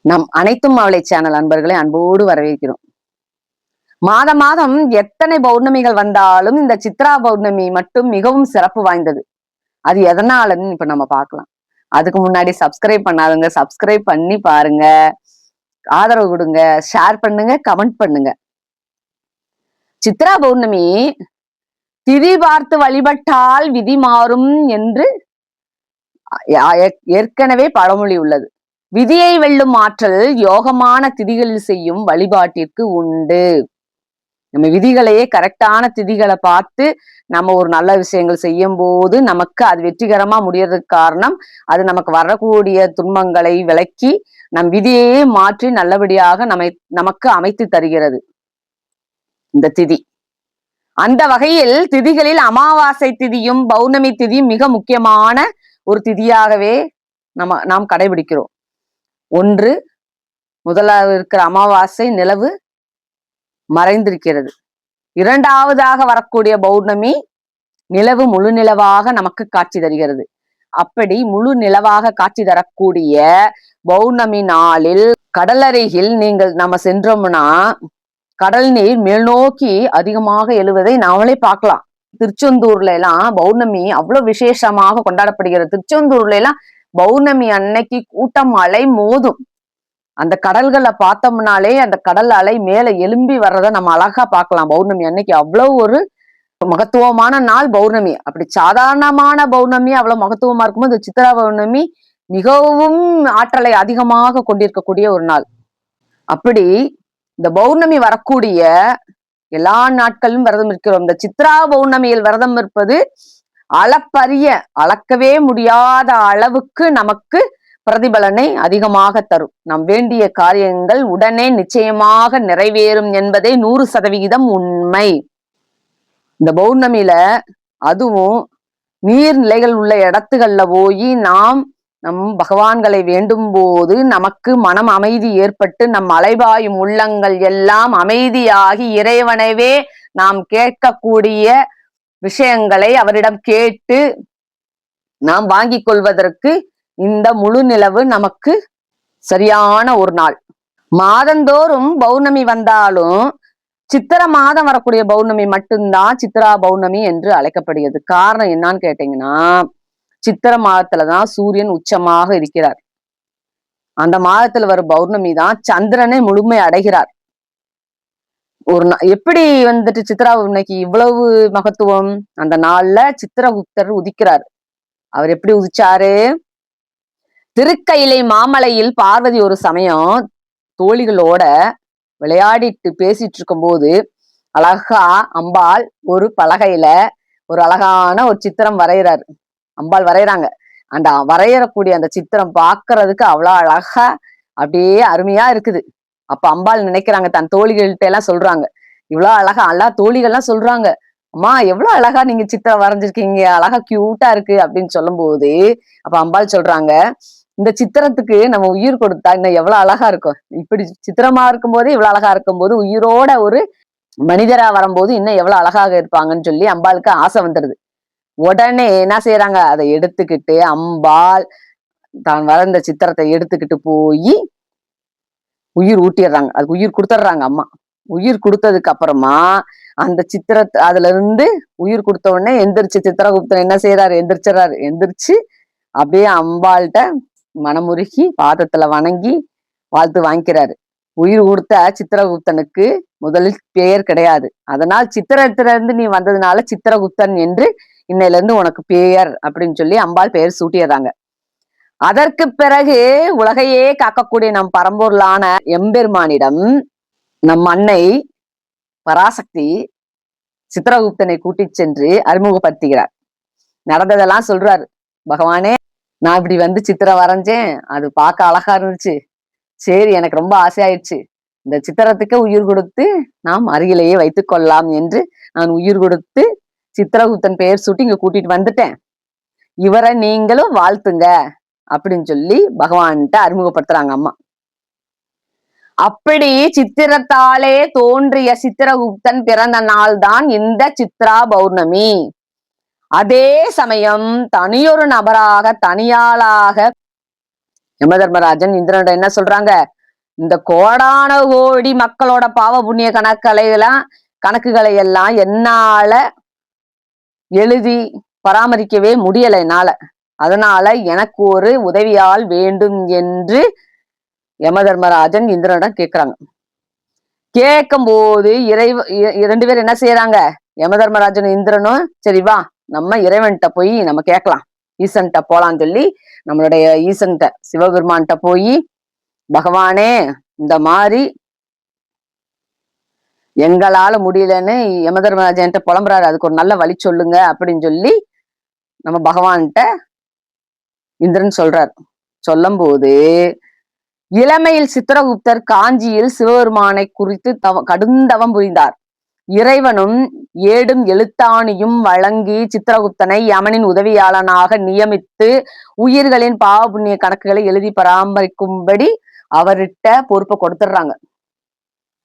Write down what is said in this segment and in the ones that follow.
நம் அனைத்தும் அவளை சேனல் அன்பர்களை அன்போடு வரவேற்கிறோம். மாதம் மாதம் எத்தனை பௌர்ணமிகள் வந்தாலும் இந்த சித்ரா பௌர்ணமி மட்டும் மிகவும் சிறப்பு வாய்ந்தது. அது எதனாலன்னு இப்ப நம்ம பார்க்கலாம். அதுக்கு முன்னாடி சப்ஸ்கிரைப் பண்ணாதுங்க, சப்ஸ்கிரைப் பண்ணி பாருங்க, ஆதரவு கொடுங்க, ஷேர் பண்ணுங்க, கமெண்ட் பண்ணுங்க. சித்ரா பௌர்ணமி திதி பார்த்து வழிபட்டால் விதி மாறும் என்று ஏற்கனவே பழமொழி உள்ளது. விதியை வெல்லும் ஆற்றல் யோகமான திதிகளில் செய்யும் வழிபாட்டிற்கு உண்டு. நம்ம விதிகளையே கரெக்டான திதிகளை பார்த்து நம்ம ஒரு நல்ல விஷயங்கள் செய்யும் போது நமக்கு அது வெற்றிகரமா முடியறதுக்கு காரணம் அது நமக்கு வரக்கூடிய துன்பங்களை விலக்கி நம் விதியையே மாற்றி நல்லபடியாக நமக்கு அமைத்து தருகிறது இந்த திதி. அந்த வகையில் திதிகளில் அமாவாசை திதியும் பௌர்ணமி திதியும் மிக முக்கியமான ஒரு திதியாகவே நாம் கடைபிடிக்கிறோம். ஒன்று, முதலாவது இருக்கிற அமாவாசை நிலவு மறைந்திருக்கிறது. இரண்டாவதாக வரக்கூடிய பௌர்ணமி நிலவு முழு நிலவாக நமக்கு காட்சி தருகிறது. அப்படி முழு நிலவாக காட்சி தரக்கூடிய பௌர்ணமி நாளில் கடலருகில் நம்ம சென்றோம்னா கடல் நீர் மேல் நோக்கி அதிகமாக எழுவதை நாமளே பார்க்கலாம். திருச்செந்தூர்ல எல்லாம் பௌர்ணமி அவ்வளவு விசேஷமாக கொண்டாடப்படுகிறது. திருச்செந்தூர்ல எல்லாம் பௌர்ணமி அன்னைக்கு கூட்டம் அலை மோதும். அந்த கடல்களை பார்த்தோம்னாலே அந்த கடல் அலை மேல எழும்பி வர்றதை நம்ம அழகா பார்க்கலாம். பௌர்ணமி அன்னைக்கு அவ்வளவு ஒரு மகத்துவமான நாள் பௌர்ணமி. அப்படி சாதாரணமான பௌர்ணமி அவ்வளவு மகத்துவமா இருக்கும்போது இந்த சித்ரா பௌர்ணமி மிகவும் ஆற்றலை அதிகமாக கொண்டிருக்கக்கூடிய ஒரு நாள். அப்படி இந்த பௌர்ணமி வரக்கூடிய எல்லா நாட்களும் விரதம் இருக்கிறோம். இந்த சித்ரா பௌர்ணமியில் விரதம் இருப்பது அளக்கவே முடியாத அளவுக்கு நமக்கு பிரதிபலனை அதிகமாக தரும். நாம் வேண்டிய காரியங்கள் உடனே நிச்சயமாக நிறைவேறும் என்பதே 100% உண்மை. இந்த பௌர்ணமியில அதுவும் நீர்நிலைகள் உள்ள இடத்துகள்ல போய் நம் பகவான்களை வேண்டும் போது நமக்கு மனம் அமைதி ஏற்பட்டு நம் அலைபாயும் உள்ளங்கள் எல்லாம் அமைதியாகி இறைவனவே நாம் கேட்கக்கூடிய விஷயங்களை அவரிடம் கேட்டு நாம் வாங்கிக் கொள்வதற்கு இந்த முழு நிலவு நமக்கு சரியான ஒரு நாள். மாதந்தோறும் பௌர்ணமி வந்தாலும் சித்திர மாதம் வரக்கூடிய பௌர்ணமி மட்டும்தான் சித்ரா பௌர்ணமி என்று அழைக்கப்படுகிறது. காரணம் என்னன்னு கேட்டீங்கன்னா, சித்திர மாதத்துலதான் சூரியன் உச்சமாக இருக்கிறார். அந்த மாதத்துல வரும் பௌர்ணமி தான் சந்திரனை முழுமை அடைகிறார். எப்படி சித்ரா பௌர்ணமிக்கு இவ்வளவு மகத்துவம்? அந்த நாள்ல சித்திரகுப்தர் உதிக்கிறார். அவர் எப்படி உதிச்சாரு? திருக்கையிலை மாமலையில் பார்வதி ஒரு சமயம் தோழிகளோட விளையாடிட்டு பேசிட்டு இருக்கும் போது அழகா அம்பாள் ஒரு பலகையில ஒரு அழகான ஒரு சித்திரம் வரைகிறாரு. அம்பாள் வரைகிறாங்க. அந்த வரையறக்கூடிய அந்த சித்திரம் பார்க்கறதுக்கு அவ்வளவு அழகா அப்படியே அருமையா இருக்குது. அப்ப அம்பாள் நினைக்கிறாங்க, தன் தோழிகள்கிட்ட எல்லாம் சொல்றாங்க, இவ்வளவு அழகா எல்லா தோழிகள்லாம் சொல்றாங்க, அம்மா எவ்வளவு அழகா நீங்க சித்திரம் வரைஞ்சிருக்கீங்க, அழகா கியூட்டா இருக்கு அப்படின்னு சொல்லும் போது அப்ப அம்பாள் சொல்றாங்க, இந்த சித்திரத்துக்கு நம்ம உயிர் கொடுத்தா இன்னும் எவ்வளவு அழகா இருக்கும். இப்படி சித்திரமா இருக்கும் போது இவ்வளவு அழகா இருக்கும் போது உயிரோட ஒரு மனிதரா வரும்போது இன்னும் எவ்வளவு அழகாக இருப்பாங்கன்னு சொல்லி அம்பாளுக்கு ஆசை வந்துடுது. உடனே என்ன செய்யறாங்க, அதை எடுத்துக்கிட்டு அம்பாள் தான் வரைந்த சித்திரத்தை எடுத்துக்கிட்டு போய் உயிர் ஊட்டிடுறாங்க. அதுக்கு உயிர் கொடுத்துட்றாங்க அம்மா. உயிர் கொடுத்ததுக்கு அப்புறமா அந்த அதுல இருந்து உயிர் கொடுத்த உடனே எந்திரிச்சு சித்திரகுப்தன் என்ன செய்யறாரு, எந்திரிச்சு அப்படியே அம்பாள்கிட்ட மனமுருகி பாதத்துல வணங்கி வாழ்த்து வாங்கிக்கிறாரு. உயிர் கொடுத்த சித்திரகுப்தனுக்கு முதலில் பெயர் கிடையாது. அதனால் சித்திரத்துல இருந்து நீ வந்ததுனால சித்திரகுப்தன் என்று இன்னையில இருந்து உனக்கு பெயர் அப்படின்னு சொல்லி அம்பாள் பெயர் சூட்டிடுறாங்க. அதற்கு பிறகு உலகையே காக்கக்கூடிய நம் பரம்பொருளான எம்பெருமானிடம் நம் அன்னை பராசக்தி சித்திரகுப்தனை கூட்டி சென்று அறிமுகப்படுத்துகிறார். நடந்ததெல்லாம் சொல்றாரு. பகவானே, நான் இப்படி சித்திரம் வரைஞ்சேன், அது பார்க்க அழகா இருந்துச்சு, சரி எனக்கு ரொம்ப ஆசையாயிடுச்சு, இந்த சித்திரத்துக்கு உயிர் கொடுத்து நாம் அருகிலேயே வைத்துக் கொள்ளலாம் என்று நான் உயிர் கொடுத்து சித்திரகுப்தன் பெயர் சூட்டி இங்க கூட்டிட்டு வந்துட்டேன், இவரை நீங்களும் வாழ்த்துங்க அப்படின்னு சொல்லி பகவான்கிட்ட அறிமுகப்படுத்துறாங்க அம்மா. அப்படி சித்திரத்தாலே தோன்றிய சித்திரகுப்தன் பிறந்த நாள் தான் இந்த சித்ரா பௌர்ணமி. அதே சமயம் தனியொரு நபராக தனியாளாக யமதர்மராஜன் இந்திரனிடம் என்ன சொல்றாங்க, இந்த கோடான கோடி மக்களோட பாவ புண்ணிய கணக்குகளை எல்லாம் என்னால எழுதி பராமரிக்கவே முடியல என்னால. அதனால எனக்கு ஒரு உதவியால் வேண்டும் என்று யமதர்மராஜன் இந்திரனிடம் கேட்கிறாங்க. கேட்கும் போது இரண்டு பேர் என்ன செய்யறாங்க, யமதர்மராஜன் இந்திரனும் சரி வா நம்ம இறைவன்கிட்ட போய் நம்ம கேட்கலாம், ஈசன்கிட்ட போலான்னு சொல்லி நம்மளுடைய ஈசன்கிட்ட சிவபெருமான்கிட்ட போய், பகவானே இந்த மாதிரி எங்களால முடியலன்னு யமதர்மராஜன்ட்ட புலம்புறாரு, அதுக்கு ஒரு நல்ல வழி சொல்லுங்க அப்படின்னு சொல்லி நம்ம பகவான்கிட்ட இந்திரன் சொல்றார். சொல்லும் போது இளமையில் சித்திரகுப்தர் காஞ்சியில் சிவபெருமானை குறித்து கடுந்தவம் புரிந்தார். இறைவனும் ஏடும் எழுத்தாணியும் வழங்கி சித்திரகுப்தனை யமனின் உதவியாளனாக நியமித்து உயிர்களின் பாவ புண்ணிய கணக்குகளை எழுதி பராமரிக்கும்படி அவர்கிட்ட பொறுப்பை கொடுத்துடுறாங்க.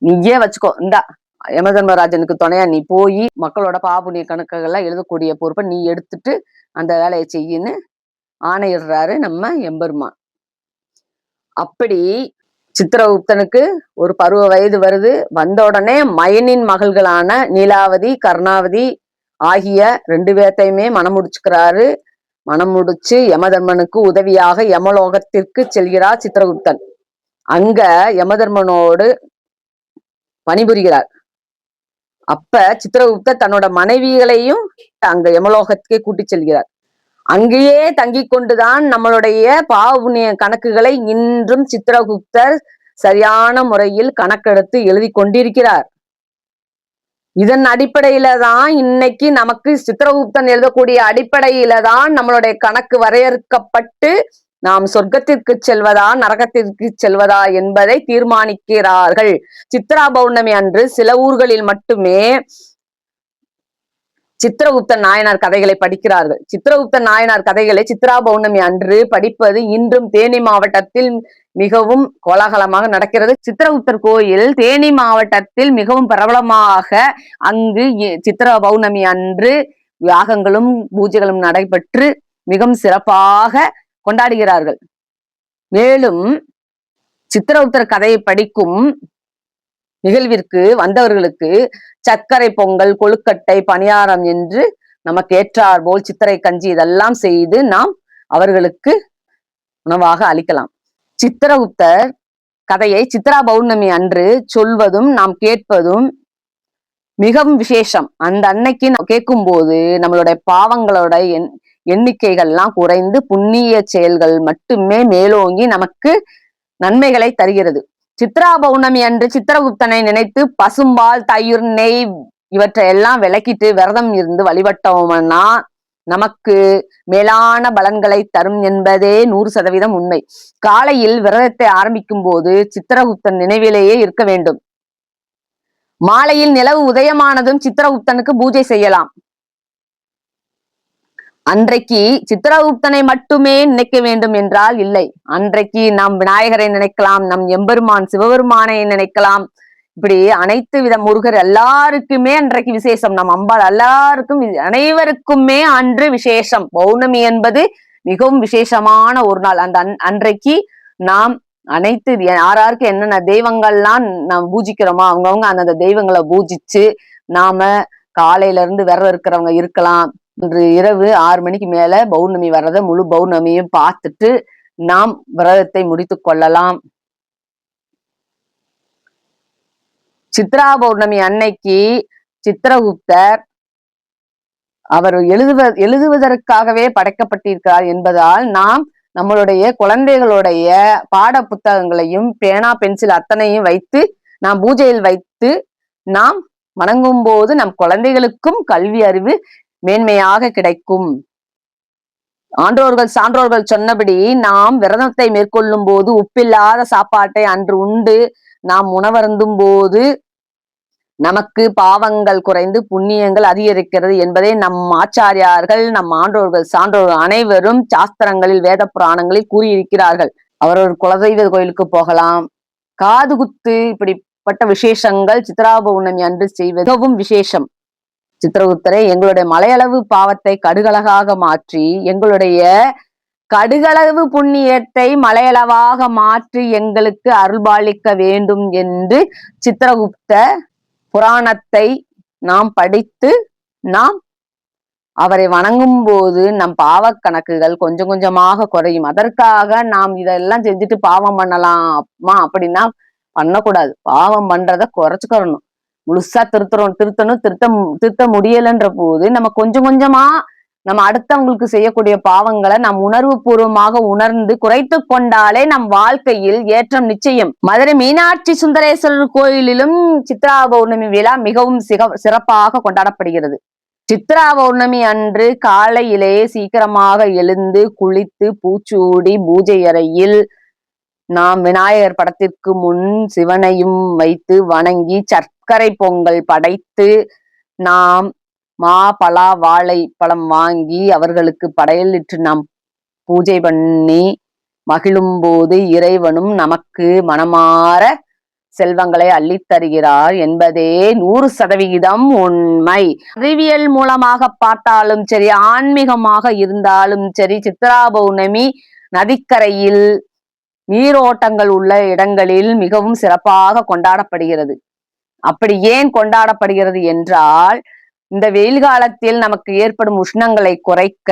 நீயே வச்சுக்கோ, இந்தா யமதர்மராஜனுக்கு துணையா நீ போய் மக்களோட பாவ புண்ணிய கணக்குகள்லாம் எழுதக்கூடிய பொறுப்பை நீ எடுத்துட்டு அந்த வேலையை செய்யின்னு ஆணையிடுறாரு நம்ம எம்பெருமான். அப்படி சித்திரகுப்தனுக்கு ஒரு பருவ வயது வருது. வந்த உடனே மயனின் மகள்களான நீலாவதி கர்ணாவதி ஆகிய 2 பேர்த்தையுமே மனம் முடிச்சுக்கிறாரு. மனம் முடிச்சு யமதர்மனுக்கு உதவியாக யமலோகத்திற்கு செல்கிறார் சித்திரகுப்தன். அங்க யமதர்மனோடு பணிபுரிகிறார். அப்ப சித்திரகுப்தர் தன்னோட மனைவிகளையும் அங்க யமலோகத்துக்கே கூட்டி செல்கிறார். அங்கேயே தங்கி கொண்டுதான் நம்மளுடைய பாவ புண்ணிய கணக்குகளை இன்றும் சித்திரகுப்தர் சரியான முறையில் கணக்கெடுத்து எழுதி கொண்டிருக்கிறார். இதன் அடிப்படையில தான் இன்னைக்கு நமக்கு சித்திரகுப்தன் எழுதக்கூடிய அடிப்படையில தான் நம்மளுடைய கணக்கு வரையறுக்கப்பட்டு நாம் சொர்க்கத்திற்கு செல்வதா நரகத்திற்கு செல்வதா என்பதை தீர்மானிக்கிறார்கள். சித்ரா பௌர்ணமி அன்று சில ஊர்களில் மட்டுமே சித்திரகுப்தன் நாயனார் கதைகளை படிக்கிறார்கள். சித்திரகுப்தன் நாயனார் கதைகளை சித்ரா பௌர்ணமி அன்று படிப்பது இன்றும் தேனி மாவட்டத்தில் மிகவும் கோலாகலமாக நடக்கிறது. சித்திரகுப்தர் கோயில் தேனி மாவட்டத்தில் மிகவும் பிரபலமாக அங்கு சித்திரா பௌர்ணமி அன்று யாகங்களும் பூஜைகளும் நடைபெற்று மிகவும் சிறப்பாக கொண்டாடுகிறார்கள். மேலும் சித்திரகுப்தர் கதையை படிக்கும் நிகழ்விற்கு வந்தவர்களுக்கு சர்க்கரை பொங்கல், கொழுக்கட்டை, பணியாரம் என்று நமக்கு ஏற்றார் போல் சித்திரை கஞ்சி இதெல்லாம் செய்து நாம் அவர்களுக்கு உணவாக அளிக்கலாம். சித்திரகுப்தர் கதையை சித்ரா பௌர்ணமி அன்று சொல்வதும் நாம் கேட்பதும் மிகவும் விசேஷம். அந்த அன்னைக்கு கேட்கும் போது நம்மளுடைய பாவங்களோட எண்ணிக்கைகள்லாம் குறைந்து புண்ணிய செயல்கள் மட்டுமே மேலோங்கி நமக்கு நன்மைகளை தருகிறது. சித்ரா பௌர்ணமி அன்று சித்திரகுப்தனை நினைத்து பசும்பால், தயிர், நெய் இவற்றையெல்லாம் விளக்கிட்டு விரதம் இருந்து வழிபட்டோம்னா நமக்கு மேலான பலன்களை தரும் என்பதே 100% உண்மை. காலையில் விரதத்தை ஆரம்பிக்கும் போது சித்திரகுப்தன் நினைவிலேயே இருக்க வேண்டும். மாலையில் நிலவு உதயமானதும் சித்திரகுப்தனுக்கு பூஜை செய்யலாம். அன்றைக்கு சித்திரகுப்தனை மட்டுமே நினைக்க வேண்டும் என்றால் இல்லை. அன்றைக்கு நாம் விநாயகரை நினைக்கலாம், நம் எம்பெருமான் சிவபெருமானை நினைக்கலாம். இப்படி அனைத்து வித முருகர் எல்லாருக்குமே அன்றைக்கு விசேஷம். நம் அம்பாள் எல்லாருக்கும் அனைவருக்குமே அன்று விசேஷம். பௌர்ணமி என்பது மிகவும் விசேஷமான ஒரு நாள். அந்த அன்றைக்கு நாம் அனைத்து யாராருக்கு என்னென்ன தெய்வங்கள்லாம் நாம் பூஜிக்கிறோமோ அவங்கவுங்க அந்தந்த தெய்வங்களை பூஜிச்சு நாம காலையில இருந்து விரதம் இருக்கிறவங்க இருக்கலாம். இன்று இரவு 6 மணிக்கு மேல பௌர்ணமி வர்றத முழு பௌர்ணமியும் பார்த்துட்டு நாம் விரதத்தை முடித்து கொள்ளலாம். சித்ரா பௌர்ணமி அன்னைக்கு சித்திரகுப்தர் அவர் எழுதுவதற்காகவே படைக்கப்பட்டிருக்கிறார் என்பதால் நாம் நம்மளுடைய குழந்தைகளுடைய பாட புத்தகங்களையும் பேனா பென்சில் அத்தனையும் வைத்து நாம் பூஜையில் வைத்து நாம் வணங்கும் போது நம் குழந்தைகளுக்கும் கல்வி அறிவு மேன்மையாக கிடைக்கும். ஆன்றோர்கள் சான்றோர்கள் சொன்னபடி நாம் விரதத்தை மேற்கொள்ளும் போது உப்பில்லாத சாப்பாட்டை அன்று உண்டு நாம் உணவருந்தும் போது நமக்கு பாவங்கள் குறைந்து புண்ணியங்கள் அதிகரிக்கிறது என்பதை நம் ஆச்சாரியார்கள், நம் ஆன்றோர்கள் சான்றோர்கள் அனைவரும் சாஸ்திரங்களில் வேத புராணங்களில் கூறியிருக்கிறார்கள். அவரவர் குலதெய்வ கோயிலுக்கு போகலாம். காது குத்து இப்படிப்பட்ட விசேஷங்கள் சித்ரா பௌர்ணமி அன்று செய்வது மிகவும் விசேஷம். சித்திரகுப்தரை எங்களுடைய மலையளவு பாவத்தை கடுகளகாக மாற்றி எங்களுடைய கடுகளவு புண்ணியத்தை மலையளவாக மாற்றி எங்களுக்கு அருள்பாலிக்க வேண்டும் என்று சித்திரகுப்த புராணத்தை நாம் படித்து நாம் அவரை வணங்கும் போது நம் பாவ கணக்குகள் கொஞ்சம் கொஞ்சமாக குறையும். அதற்காக நாம் இதெல்லாம் செஞ்சுட்டு பாவம் பண்ணலாமா அப்படின்னா பண்ணக்கூடாது. பாவம் பண்றத குறைச்சுக்கணும். முழுசா திருத்த முடியலன்ற போது நம்ம கொஞ்சம் கொஞ்சமா நம்ம அடுத்தவங்களுக்கு செய்யக்கூடிய பாவங்களை நாம் உணர்வு பூர்வமாக உணர்ந்து குறைத்து கொண்டாலே நம் வாழ்க்கையில் ஏற்றம் நிச்சயம். மதுரை மீனாட்சி சுந்தரேஸ்வரர் கோயிலிலும் சித்ரா பௌர்ணமி விழா மிகவும் சிறப்பாக கொண்டாடப்படுகிறது. சித்ரா பௌர்ணமி அன்று காலையிலே சீக்கிரமாக எழுந்து குளித்து பூச்சூடி பூஜை அறையில் நாம் விநாயகர் படத்திற்கு முன் சிவனையும் வைத்து வணங்கி சர்க்கரை பொங்கல் படைத்து நாம் மா பலா வாழைப்பழம் வாங்கி அவர்களுக்கு படையலிட்டு நாம் பூஜை பண்ணி மகிழும் போது இறைவனும் நமக்கு மனமாற செல்வங்களை அள்ளித்தருகிறார் என்பதே 100% உண்மை. அறிவியல் மூலமாக பார்த்தாலும் சரி, ஆன்மீகமாக இருந்தாலும் சரி, சித்ரா பௌர்ணமி நதிக்கரையில் நீரோட்டங்கள் உள்ள இடங்களில் மிகவும் சிறப்பாக கொண்டாடப்படுகிறது. அப்படி ஏன் கொண்டாடப்படுகிறது என்றால், இந்த வெயில் காலத்தில் நமக்கு ஏற்படும் உஷ்ணங்களை குறைக்க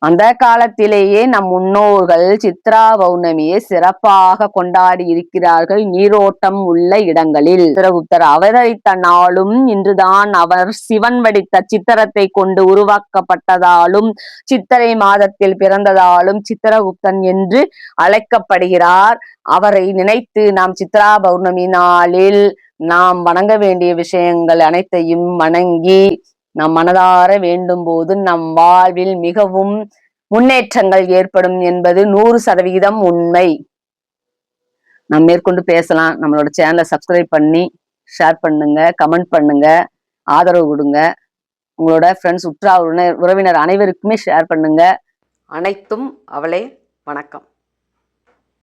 அந்த காலத்திலேயே நம் முன்னோர்கள் சித்ரா பௌர்ணமியை சிறப்பாக கொண்டாடி இருக்கிறார்கள் நீரோட்டம் உள்ள இடங்களில். சித்திரகுப்தர் அவதரித்த நாளும் இன்றுதான். அவர் சிவன் வடித்த சித்திரத்தை கொண்டு உருவாக்கப்பட்டதாலும் சித்திரை மாதத்தில் பிறந்ததாலும் சித்திரகுப்தன் என்று அழைக்கப்படுகிறார். அவரை நினைத்து நாம் சித்ரா பௌர்ணமி நாளில் நாம் வணங்க வேண்டிய விஷயங்கள் அனைத்தையும் வணங்கி நம் மனதார வேண்டும் போது நம் வாழ்வில் மிகவும் முன்னேற்றங்கள் ஏற்படும் என்பது 100% உண்மை. நாம் மேற்கொண்டு பேசலாம். நம்மளோட சேனலை சப்ஸ்கிரைப் பண்ணி ஷேர் பண்ணுங்க, கமெண்ட் பண்ணுங்க, ஆதரவு கொடுங்க. உங்களோட ஃப்ரெண்ட்ஸ், உற்றார் உறவினர் அனைவருக்குமே ஷேர் பண்ணுங்க. அனைத்தும் அவளே. வணக்கம்.